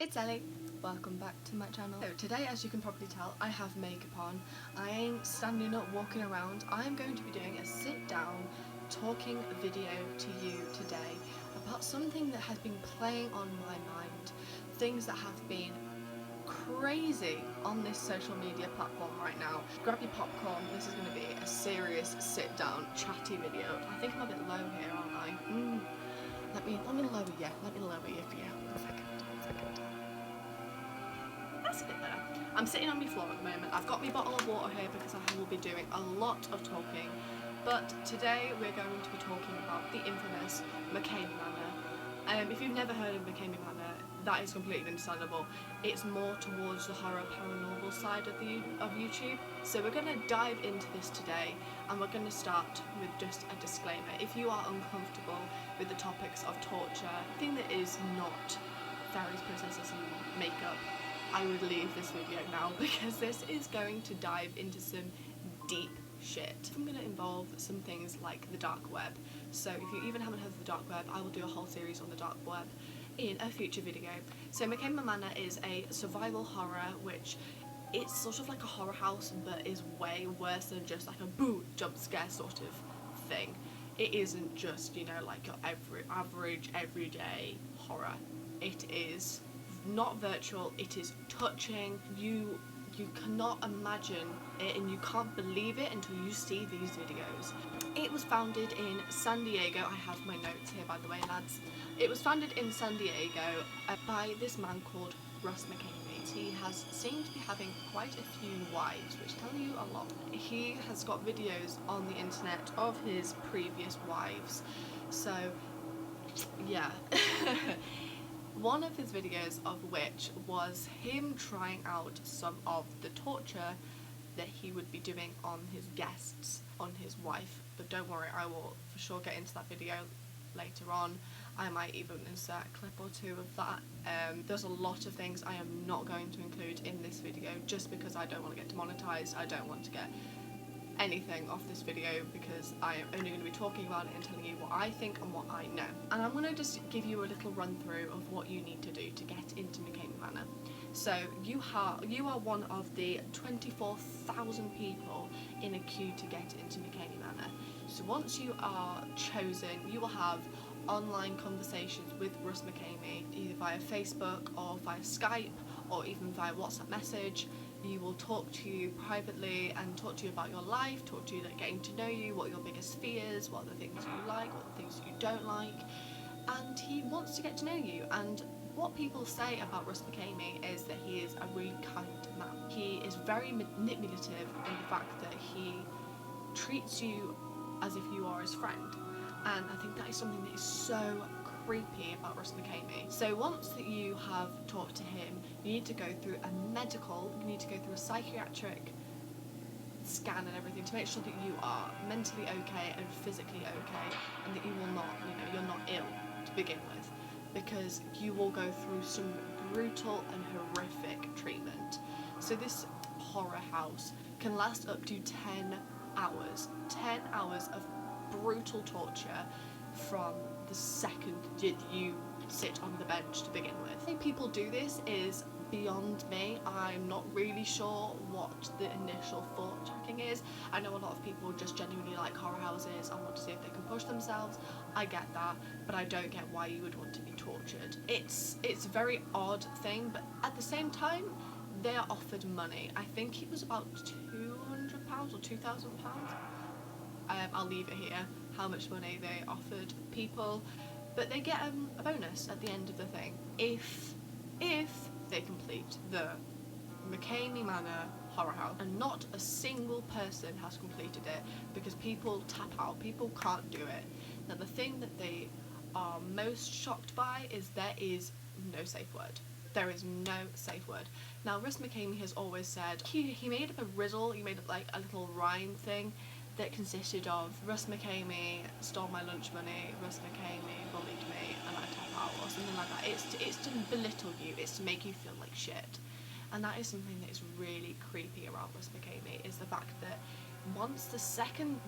It's Ellie, welcome back to my channel. So today, as you can probably tell, I have makeup on. I ain't standing up walking around. I'm going to be doing a sit down talking video to you today about something that has been playing on my mind, things that have been crazy on this social media platform right now. Grab your popcorn, this is going to be a serious sit down chatty video. I think I'm a bit low here, aren't I? Let me lower you for you. A second. That's a bit better. I'm sitting on my floor at the moment. I've got my bottle of water here because I will be doing a lot of talking. But today we're going to be talking about the infamous Mckamey manor. If you've never heard of Mckamey manor, that is completely understandable. It's more towards the horror paranormal side of YouTube. So we're going to dive into this today, and we're going to start with just a disclaimer. If you are uncomfortable with the topics of torture, anything that is not fairies, princesses and makeup, I would leave this video now because this is going to dive into some deep shit. I'm going to involve some things like the dark web. So if you even haven't heard of the dark web, I will do a whole series on the dark web in a future video. So Mckamey Manor is a survival horror, which it's sort of like a horror house but is way worse than just like a boo jump scare sort of thing. It isn't just, you know, like your average everyday horror. It is not virtual, it is touching. You cannot imagine it and you can't believe it until you see these videos. It was founded in San Diego. I have my notes here, by the way, lads. It was founded in San Diego by this man called Russ Mckamey. He has seemed to be having quite a few wives, which tell you a lot. He has got videos on the internet of his previous wives, so yeah. One of his videos of which was him trying out some of the torture that he would be doing on his guests, on his wife. But don't worry, I will for sure get into that video later on. I might even insert a clip or two of that. There's a lot of things I am not going to include in this video just because I don't want to get demonetized. I don't want to get anything off this video because I am only going to be talking about it and telling you what I think and what I know. And I'm going to just give you a little run through of what you need to do to get into Mckamey Manor. So you are one of the 24,000 people in a queue to get into Mckamey Manor. So once you are chosen, you will have online conversations with Russ Mckamey, either via Facebook or via Skype or even via WhatsApp message. He will talk to you privately and talk to you about your life, talk to you, like getting to know you, what are your biggest fears, what are the things you like, what are the things you don't like, and he wants to get to know you. And what people say about Russ Mckamey is that he is a really kind man. He is very manipulative in the fact that he treats you as if you are his friend, and I think that is something that is so creepy about Russ Mckamey. So once that you have talked to him, you need to go through you need to go through a psychiatric scan and everything to make sure that you are mentally okay and physically okay, and that you will not, you're not ill to begin with, because you will go through some brutal and horrific treatment. So this horror house can last up to 10 hours. 10 hours of brutal torture from the second you sit on the bench to begin with. The way people do this is beyond me. I'm not really sure what the initial thought tracking is. I know a lot of people just genuinely like horror houses and want to see if they can push themselves. I get that, but I don't get why you would want to be tortured. It's a very odd thing, but at the same time, they are offered money. I think it was about £200 or £2,000. I'll leave it here, how much money they offered people, but they get a bonus at the end of the thing if they complete the Mckamey Manor horror house. And not a single person has completed it because people tap out, people can't do it. Now the thing that they are most shocked by is there is no safe word. There is no safe word. Now Russ Mckamey has always said, he made up a riddle, he made up like a little rhyme thing that consisted of Russ Mckamey stole my lunch money, Russ Mckamey bullied me and I tap out, or something like that. It's to belittle you, it's to make you feel like shit. And that is something that is really creepy around Russ Mckamey, is the fact that once the second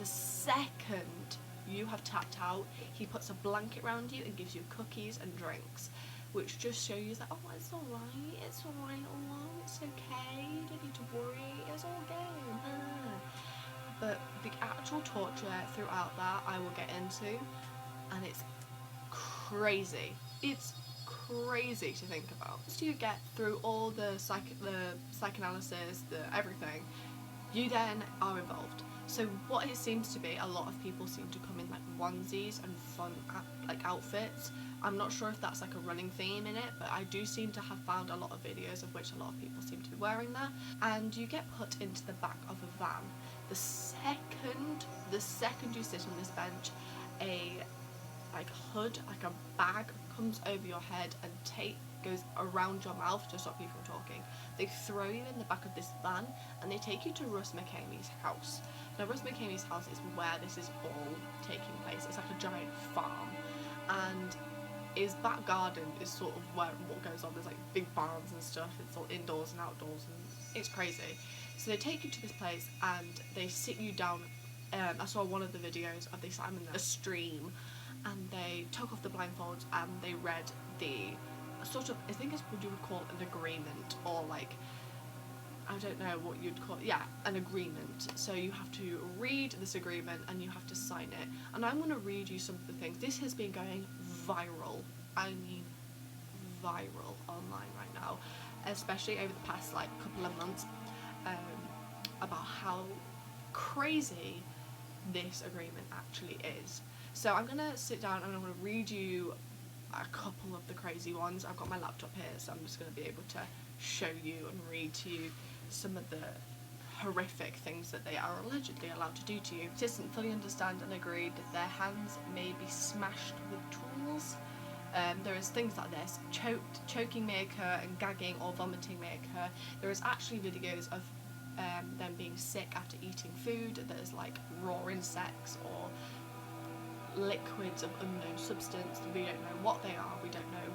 you have tapped out, he puts a blanket around you and gives you cookies and drinks. which just show you that, oh, it's alright, oh, it's okay, you don't need to worry, it's all game. But the actual torture throughout that I will get into, and it's crazy. It's crazy to think about. Once you get through all the psychoanalysis, the everything, you then are involved. So what it seems to be, a lot of people seem to come in like onesies and fun like outfits. I'm not sure if that's like a running theme in it, but I do seem to have found a lot of videos of which a lot of people seem to be wearing that. And you get put into the back of a van. The second you sit on this bench, a like hood, like a bag comes over your head and tape goes around your mouth to stop you from talking. They throw you in the back of this van and they take you to Russ Mckamey's house. Now Russ Mckamey's house is where this is all taking place. It's like a giant farm, and his back garden is sort of where what goes on. There's like big barns and stuff. It's all indoors and outdoors, and it's crazy. So they take you to this place and they sit you down. I saw one of the videos of they sat in a stream, and they took off the blindfolds and they read the sort of, I think it's what you would call an agreement, or like, I don't know what you'd call it. Yeah, an agreement. So you have to read this agreement and you have to sign it. And I'm going to read you some of the things. This has been going viral. I mean viral online right now, especially over the past like couple of months, about how crazy this agreement actually is. So I'm gonna sit down and I'm gonna read you a couple of the crazy ones. I've got my laptop here, so I'm just gonna be able to show you and read to you some of the horrific things that they are allegedly allowed to do to you. Participants fully understand and agree that their hands may be smashed with tools. There is things like this: choking may occur, and gagging or vomiting may occur. There is actually videos of them being sick after eating food that is like raw insects or liquids of unknown substance. We don't know what they are, we don't know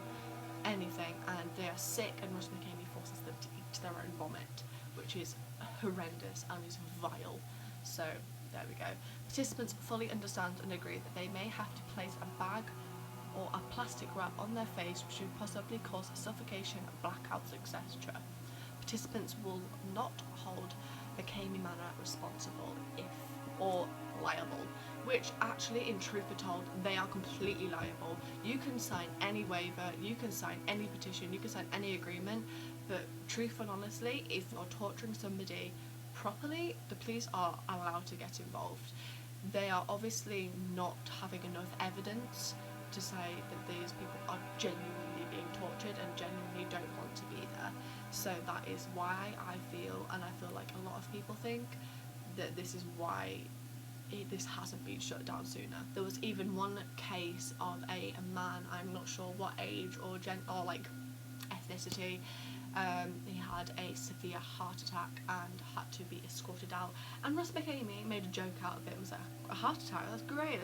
anything, and they are sick, and Russ Mckamey forces them to eat their own vomit, which is horrendous and is vile. So there we go. Participants fully understand and agree that they may have to place a bag or a plastic wrap on their face, which would possibly cause suffocation, blackouts, etc. Participants will not hold Mckamey Manor responsible or liable, which actually, in truth be told, they are completely liable. You can sign any waiver, you can sign any petition, you can sign any agreement, but truth and honestly, if you're torturing somebody properly, the police are allowed to get involved. They are obviously not having enough evidence to say that these people are genuinely being tortured and genuinely don't want to be there. So that is why I feel, and I feel like a lot of people think, that this is why this hasn't been shut down sooner. There was even one case of a man, I'm not sure what age or like ethnicity. He had a severe heart attack and had to be escorted out, and Russ Mckamey made a joke out of it and was like, a heart attack, that's great.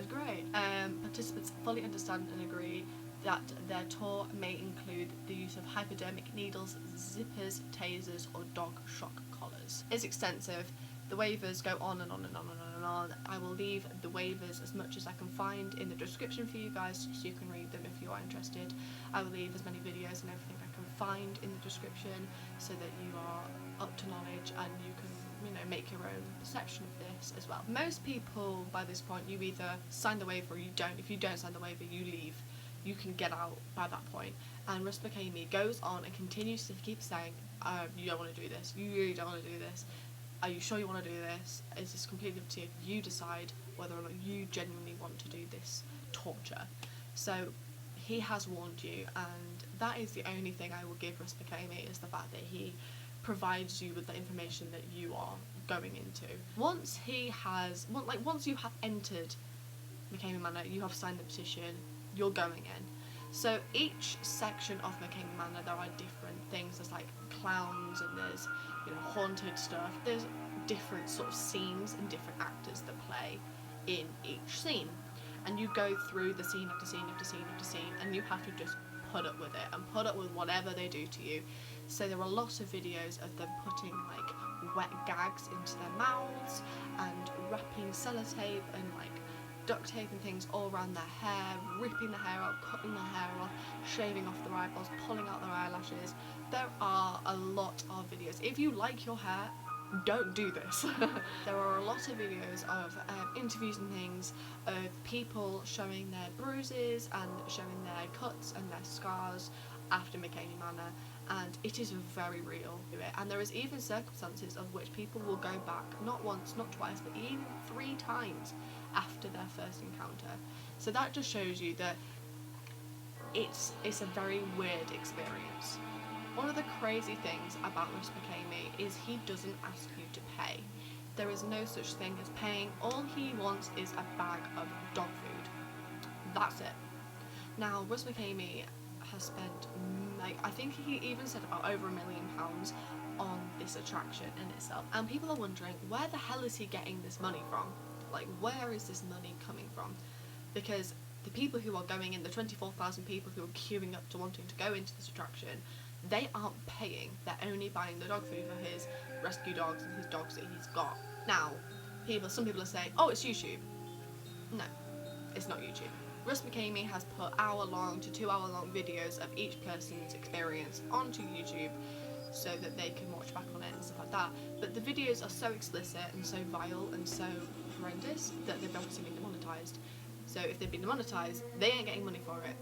Participants fully understand and agree that their tour may include the use of hypodermic needles, zippers, tasers, or dog shock collars. It's extensive. The waivers go on and on and on and on and on. I will leave the waivers as much as I can find in the description for you guys, so you can read them if you are interested. I will leave as many videos and everything I can find in the description, so that you are up to knowledge and you can, make your own perception of this as well. Most people by this point, you either sign the waiver or you don't. If you don't sign the waiver, you leave. You can get out by that point. And Russ Mckamey goes on and continues to keep saying, you don't want to do this, you really don't want to do this. Are you sure you want to do this? It's just completely up to you. You decide whether or not you genuinely want to do this torture. So he has warned you, and that is the only thing I will give Russ Mckamey, is the fact that he provides you with the information that you are going into. Once you have entered Mckamey Manor, you have signed the petition, you're going in. So each section of Mckamey Manor, there are different things. There's like clowns, and there's haunted stuff. There's different sort of scenes and different actors that play in each scene, and you go through the scene after scene after scene after scene, and you have to just put up with it and put up with whatever they do to you. So there are lots of videos of them putting like wet gags into their mouths and wrapping sellotape and like duct taping things all around their hair, ripping the hair out, cutting the hair off, shaving off their eyeballs, pulling out their eyelashes. There are a lot of videos. If you like your hair, don't do this. There are a lot of videos of interviews and things of people showing their bruises and showing their cuts and their scars after Mckamey Manor, and it is very real. And there is even circumstances of which people will go back not once, not twice, but even 3 times after their first encounter. So that just shows you that it's a very weird experience. One of the crazy things about Mr. Mckamey is he doesn't ask you to pay. There is no such thing as paying. All he wants is a bag of dog food. That's it. Now, Russ Mckamey has spent, I think he even said about over £1 million on this attraction in itself. And people are wondering, where the hell is he getting this money from? Like, where is this money coming from? Because the people who are going in, the 24,000 people who are queuing up to wanting to go into this attraction, they aren't paying, they're only buying the dog food for his rescue dogs and his dogs that he's got. Now, some people are saying, oh, it's YouTube. No, it's not YouTube. Russ Mckamey has put hour-long to 2-hour-long videos of each person's experience onto YouTube so that they can watch back on it and stuff like that. But the videos are so explicit and so vile and so horrendous that they've obviously been demonetized. So if they've been demonetized, they ain't getting money for it.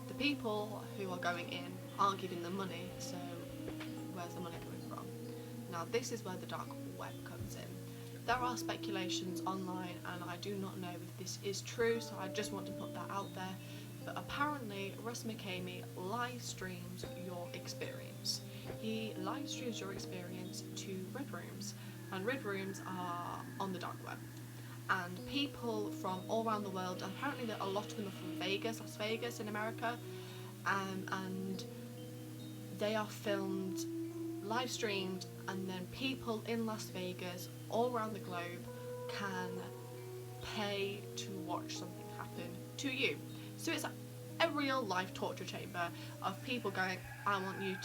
The people who are going in aren't giving them money, so where's the money coming from? Now this is where the dark web comes in. There are speculations online, and I do not know if this is true, so I just want to put that out there. But apparently Russ Mckamey live streams your experience. He live streams your experience to red rooms, and red rooms are on the dark web. And people from all around the world, apparently a lot of them are from Vegas, Las Vegas in America, and they are filmed, live streamed, and then people in Las Vegas all around the globe can pay to watch something happen to you. So it's a real life torture chamber of people going, I want you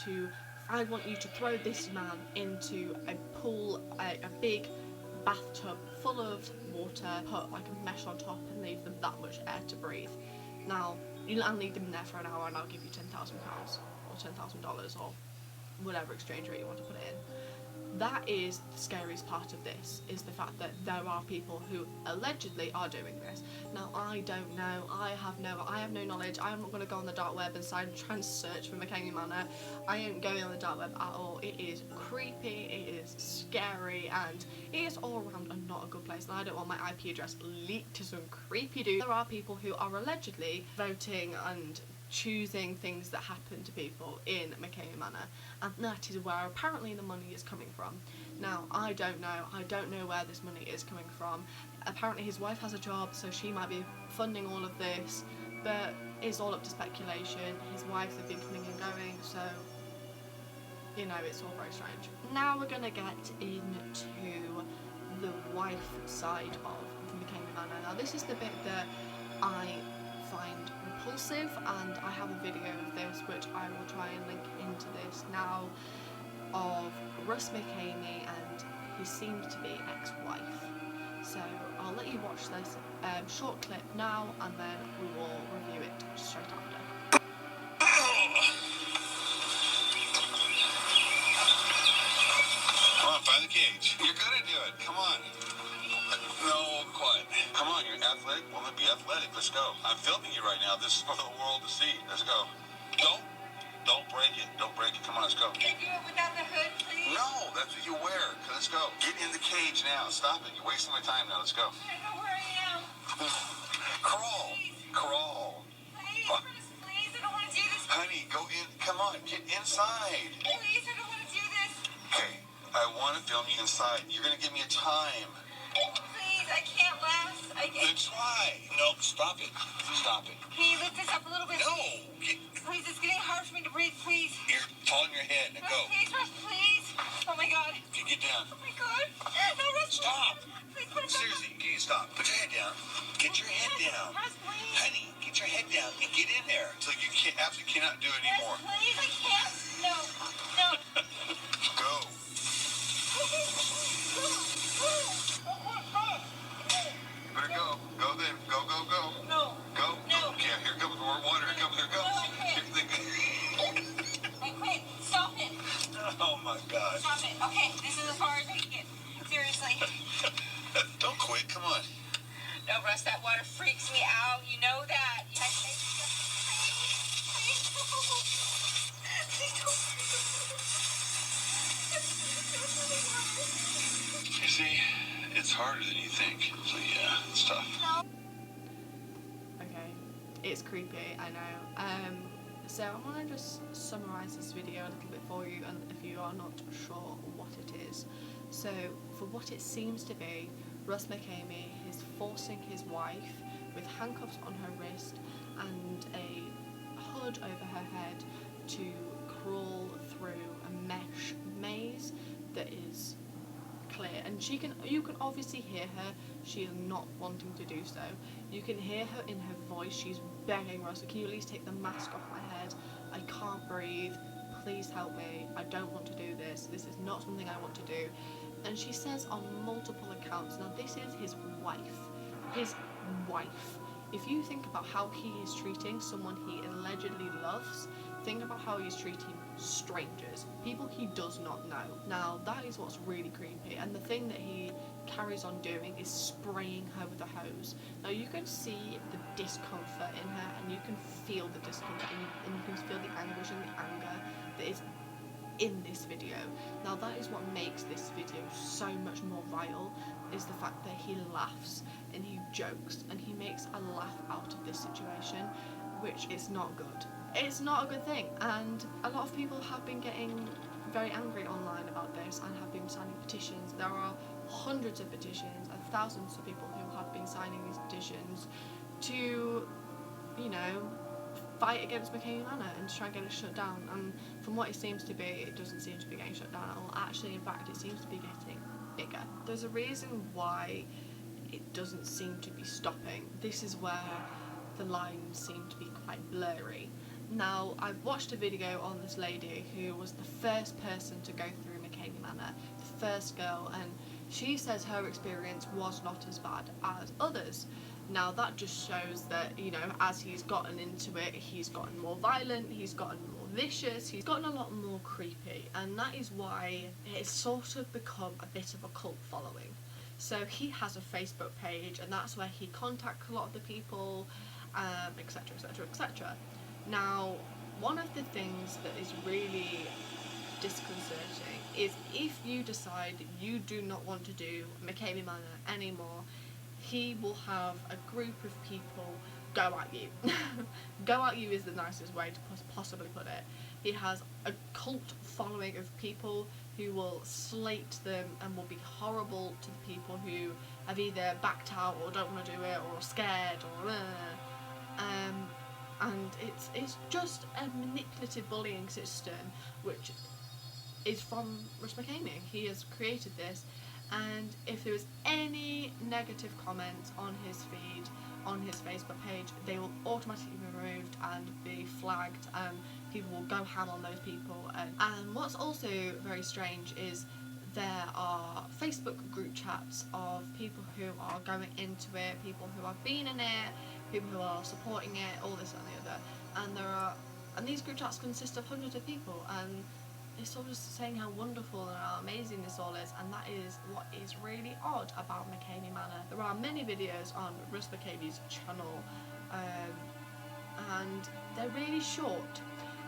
to throw this man into a pool, a big bathtub full of water, put like a mesh on top and leave them that much air to breathe. Now, I'll leave them there for an hour and I'll give you £10,000 or $10,000 or whatever exchange rate you want to put it in. That is the scariest part of this, is the fact that there are people who allegedly are doing this. Now, I don't know, I have no knowledge. I am not going to go on the dark web and try and search for Mckamey Manor. I ain't going on the dark web at all. It is creepy, it is scary, and it is all around not a good place, and I don't want my IP address leaked to some creepy dude. There are people who are allegedly voting and choosing things that happen to people in Mckamey Manor, and that is where apparently the money is coming from. Now, I don't know where this money is coming from. Apparently his wife has a job, so she might be funding all of this, but it's all up to speculation. His wives have been coming and going, so you know, it's all very strange. Now we're gonna get into the wife side of Mckamey Manor. Now this is the bit that I find repulsive, and I have a video of this which I will try and link into this now, of Russ Mckamey and his seemed-to-be ex-wife. So I'll let you watch this short clip now, and then we will review it straight after. Come on, find the cage. You're gonna do it. Come on. No, quiet. Come on, you're athletic. Woman, be athletic. Let's go. I'm filming you right now. This is for the world to see. Let's go. Don't break it. Don't break it. Come on, let's go. Can you do it without the hood, please? No, that's what you wear. Let's go. Get in the cage now. Stop it. You're wasting my time now. Let's go. I know where I am. Crawl. Please. Crawl. Please, please, I don't want to do this. Honey, go in. Come on, get inside. Please, I don't want to do this. Okay, I want to film you inside. You're going to give me a time. Please, I can't last. Then try. No, stop it. Stop it. Can you lift this up a little bit? No. Please, it's getting hard for me to breathe, please. You're falling your head. Now go. Please, Russ, please. Oh my God. Okay, get down. Oh my God. No, Russ, Stop. Please put it back. Seriously, can you stop? Put your head down. Get your head down. Russ, please. Honey, get your head down and get in there. So you absolutely cannot do it anymore. Russ, please, I can't. No. No. Go. You better go. Go then. Go, go, Okay, come on. No, Russ, that water freaks me out. You know that. You see, it's harder than you think. So yeah, it's tough. Okay, it's creepy, I know. So I want to just summarise this video a little bit for you, and if you are not sure what it is. So for what it seems to be, Russ Mckamey is forcing his wife with handcuffs on her wrist and a hood over her head to crawl through a mesh maze that is clear, and you can obviously hear her. She is not wanting to do so. You can hear her in her voice. She's begging Russ, can you at least take the mask off my head? I can't breathe, please help me, I don't want to do this, this is not something I want to do. And she says on multiple accounts, now this is his wife. If you think about how he is treating someone he allegedly loves, think about how he's treating strangers, people he does not know. Now that is what's really creepy, and the thing that he carries on doing is spraying her with a hose. Now you can see the discomfort in her, and you can feel the discomfort, and you can feel the anguish and the anger that is in this video. Now that is what makes this video so much more vile, is the fact that he laughs and he jokes and he makes a laugh out of this situation, which is not good. It's not a good thing, and a lot of people have been getting very angry online about this and have been signing petitions. There are hundreds of petitions and thousands of people who have been signing these petitions to, you know, fight against Mckamey Manor and to try and get it shut down. And from what it seems to be, it doesn't seem to be getting shut down. Well, actually, in fact, it seems to be getting bigger. There's a reason why it doesn't seem to be stopping. This is where the lines seem to be quite blurry. Now, I've watched a video on this lady who was the first person to go through Mckamey Manor, the first girl, and she says her experience was not as bad as others. Now that just shows that, you know, as he's gotten into it, he's gotten more violent, he's gotten more vicious, he's gotten a lot more creepy, and that is why it's sort of become a bit of a cult following. So he has a Facebook page, and that's where he contacts a lot of the people, etc, etc, etc. Now, one of the things that is really disconcerting is if you decide you do not want to do Mckamey Manor anymore, he will have a group of people go at you. Go at you is the nicest way to possibly put it. He has a cult following of people who will slate them and will be horrible to the people who have either backed out or don't want to do it or are scared or and it's just a manipulative bullying system which is from Russ Mckamey. He has created this, and if there was any negative comments on his feed, on his Facebook page, they will automatically be removed and be flagged, and people will go ham on those people. And what's also very strange is there are Facebook group chats of people who are going into it, people who have been in it, people who are supporting it, all this and the other, and these group chats consist of hundreds of people, and it's all just saying how wonderful and how amazing this all is, and that is what is really odd about Mckamey Manor. There are many videos on Russ Mckamey's channel, and they're really short,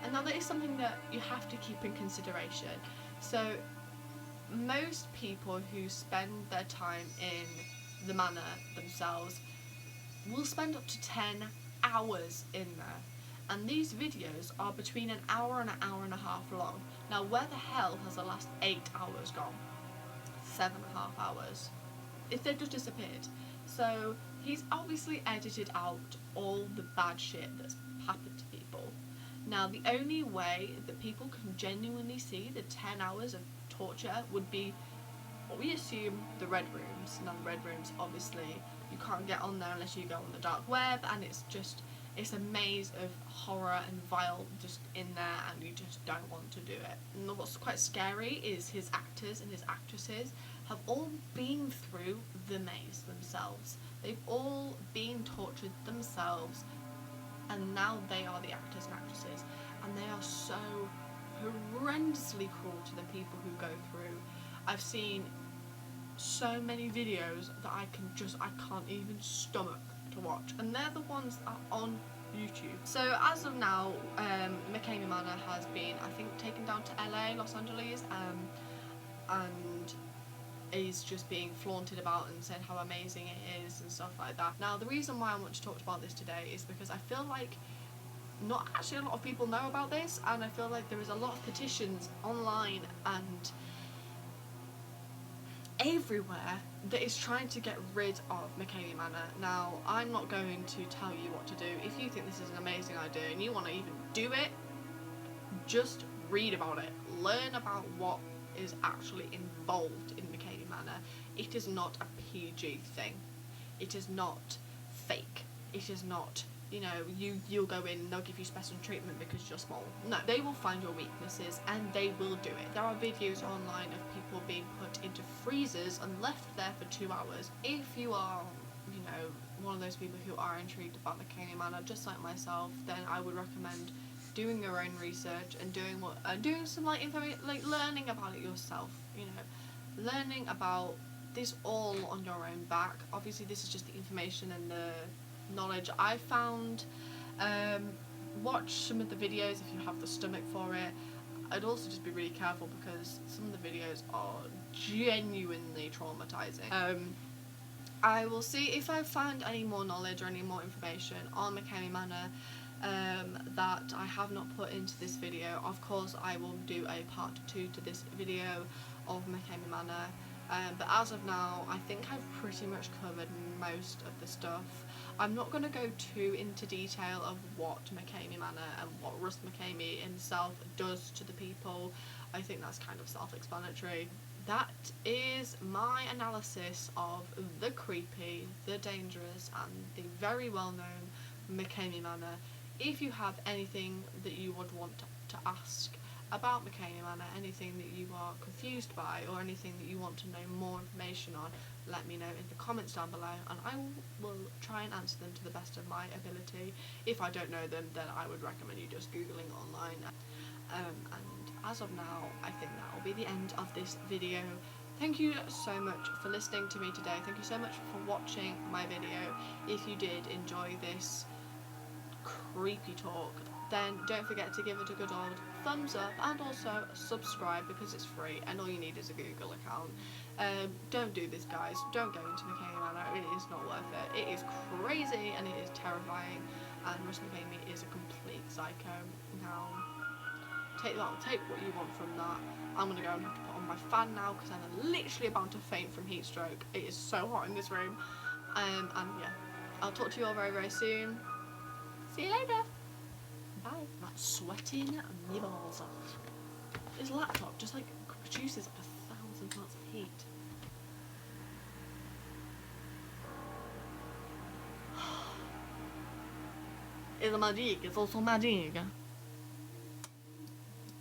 and now that is something that you have to keep in consideration. So most people who spend their time in the manor themselves will spend up to 10 hours in there, and these videos are between an hour and an hour and a half long. Now where the hell has the last 8 hours gone? 7.5 hours. If they've just disappeared. So he's obviously edited out all the bad shit that's happened to people. Now the only way that people can genuinely see the 10 hours of torture would be, what we assume, the red rooms. Now the red rooms, obviously you can't get on there unless you go on the dark web, and it's a maze of horror and vile just in there, and you just don't want to do it. And what's quite scary is his actors and his actresses have all been through the maze themselves. They've all been tortured themselves, and now they are the actors and actresses, and they are so horrendously cruel to the people who go through. I've seen so many videos that I can't even stomach to watch, and they're the ones that are on YouTube. So as of now, Mckamey Manor has been, I think, taken down to LA, Los Angeles, and is just being flaunted about and said how amazing it is and stuff like that. Now, the reason why I want to talk about this today is because I feel like not actually a lot of people know about this, and I feel like there is a lot of petitions online and everywhere that is trying to get rid of Mckamey Manor. Now, I'm not going to tell you what to do. If you think this is an amazing idea and you want to even do it, just read about it. Learn about what is actually involved in Mckamey Manor. It is not a PG thing. It is not fake. It is not, you know, you'll go in and they'll give you special treatment because you're small. No, they will find your weaknesses and they will do it. There are videos online of people being put into freezers and left there for 2 hours. If you are, you know, one of those people who are intrigued about Mckamey Manor, just like myself, then I would recommend doing your own research and doing some like learning about it yourself. You know, learning about this all on your own back. Obviously, this is just the information and the knowledge I found. Watch some of the videos if you have the stomach for it. I'd also just be really careful because some of the videos are genuinely traumatizing. I will see if I find any more knowledge or any more information on Mckamey Manor that I have not put into this video. Of course, I will do a part 2 to this video of Mckamey Manor. But as of now, I think I've pretty much covered most of the stuff. I'm not going to go too into detail of what Mckamey Manor and what Russ Mckamey himself does to the people. I think that's kind of self-explanatory. That is my analysis of the creepy, the dangerous, and the very well-known Mckamey Manor. If you have anything that you would want to ask about Mckamey Manor, anything that you are confused by or anything that you want to know more information on, let me know in the comments down below and I will try and answer them to the best of my ability. If I don't know them, then I would recommend you just googling online. And as of now, I think that will be the end of this video. Thank you so much for listening to me today. Thank you so much for watching my video. If you did enjoy this creepy talk, then don't forget to give it a good old thumbs up and also subscribe because it's free and all you need is a Google account. Don't do this, guys. Don't go into Mckamey Manor. It is not worth it. It is crazy and it is terrifying, and Russ Mckamey is a complete psycho. Now, take what you want from that. I'm gonna go and have to put on my fan now because I'm literally about to faint from heat stroke. It is so hot in this room. And yeah, I'll talk to you all very, very soon. See you later. Bye. That's sweating my balls off. This laptop just like produces up 1,000 watts of heat. It's magic. It's also magic.